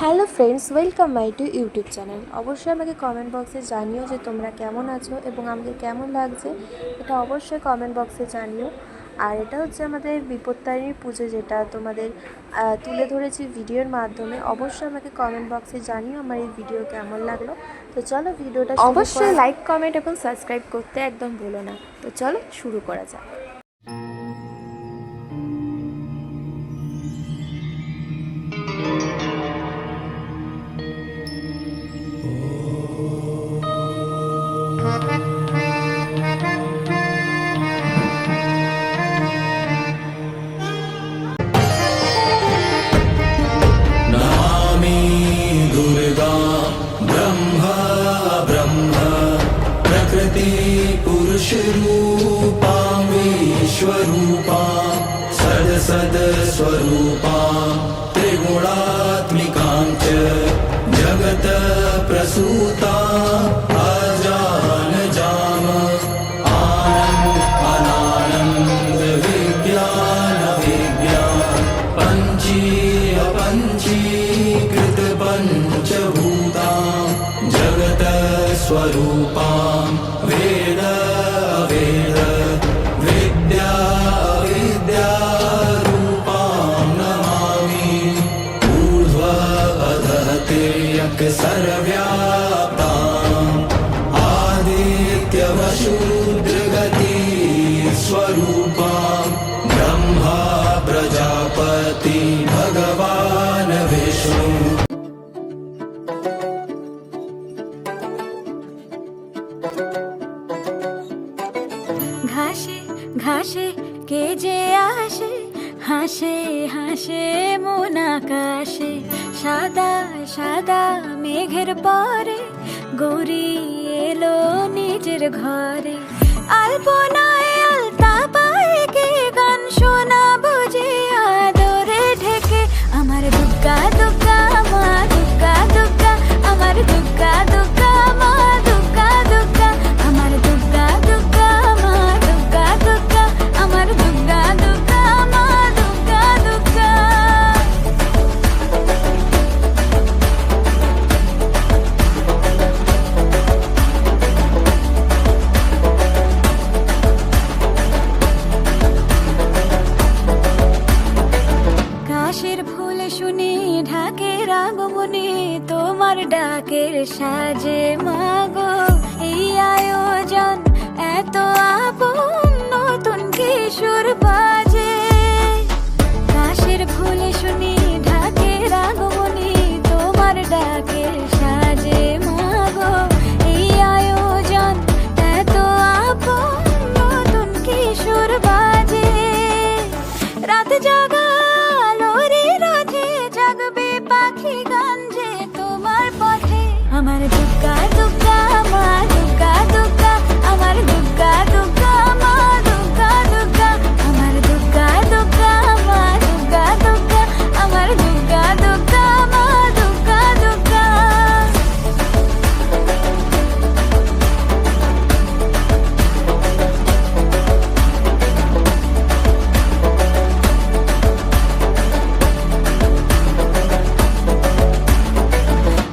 Hello friends, welcome my to YouTube channel. অবশ্যই আমাকে comment বক্সে জানিও যে তোমরা কেমন আছো এবং আমাকে কেমন লাগছে, এটা অবশ্যই কমেন্ট বক্সে জানিও। আর এটা হচ্ছে আমাদের বিপত্তারিণী পুজো, যেটা তোমাদের তুলে ধরেছি ভিডিওর মাধ্যমে। অবশ্যই আমাকে কমেন্ট বক্সে জানিও আমার এই ভিডিও কেমন লাগলো। তো চলো ভিডিওটা অবশ্যই লাইক, কমেন্ট এবং সাবস্ক্রাইব করতে একদম ভুলো না। তো চলো শুরু করা যাক। नमामि दुर्गा ब्रह्मा ब्रह्म प्रकृति पुरुषरूपां विश्वरूपां सदसदस्वरूपां त्रिगुणात्मिकां च जगत प्रसूतां अजानजाम अनानन्द विज्ञान पञ्चीकृत पञ्चभूतां जगत स्वरूपां वेद वेद विद्या विद्यारूपां नमामि ऊर्ध्वअधः तिर्यक् सर्वव्याप्ताम् आदित्यवशूद्रगति स्वरूपां ब्रह्मा प्रजापति भगवान विष्णु। ঘাসে ঘাসে কে যে আসে, হাসে হাসে মন আকাশে, সাদা সাদা মেঘের পরে গৌরী এলো নিজের ঘরে। আলপনায় আলতা পায়ে কে গান শোনা বুঝে আদরে ঢেকে, আমার দুর্গা দুর্গা মা দুর্গা দুর্গা, আমার দুর্গা দুর্গা মা দুর্গা দুর্গা, আমার দুর্গা দুর্গা মা দুর্গা দুর্গা, আমার দুর্গা দুর্গা মা দুর্গা দুর্গা। কাশের ফুল শুনে ঢাকের আগমনে, তোমার ডাকের সাজে মাগো এই আয়োজন এত আপন, নতুন কিশোর বাজে। কাশের ফুল শুনে ঢাকের আগমনে, তোমার ডাকের সাজে মাগো এই আয়োজন এত আপন, নতুন কিশোর বাজে। রাত জাগা জাগবে পাখি গান যে তোমার পথে, আমার দুর্গা দুর্গা মা দুর্গা দুর্গা, আমার দুর্গা দুর্গা মা দুর্গা দুর্গা, আমার দুর্গা দুর্গা মা দুর্গা দুর্গা, আমার দুর্গা দুর্গা মা দুর্গা দুর্গা।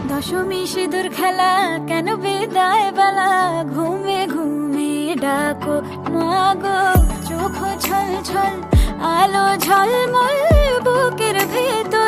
দশমী সিঁদুর খেলা কেন বিদায় বেলা, ঘুমে ঘুমে ডাকো মাগো, চোখ ছল ছল আলো ঝলমল বুকের ভেতর